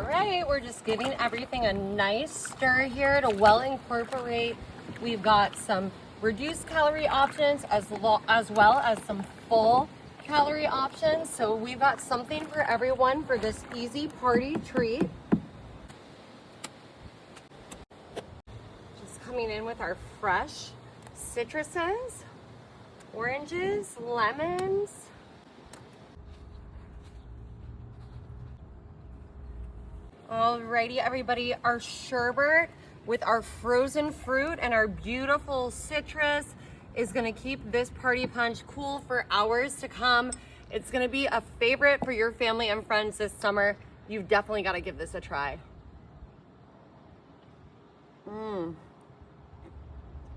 All right, we're just giving everything a nice stir here to well incorporate. We've got some reduced calorie options as well as some full calorie options. So we've got something for everyone for this easy party treat. Just coming in with our fresh citruses, oranges, lemons. Alrighty, everybody, our sherbet with our frozen fruit and our beautiful citrus is gonna keep this party punch cool for hours to come. It's gonna be a favorite for your family and friends this summer. You've definitely gotta give this a try.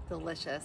Delicious.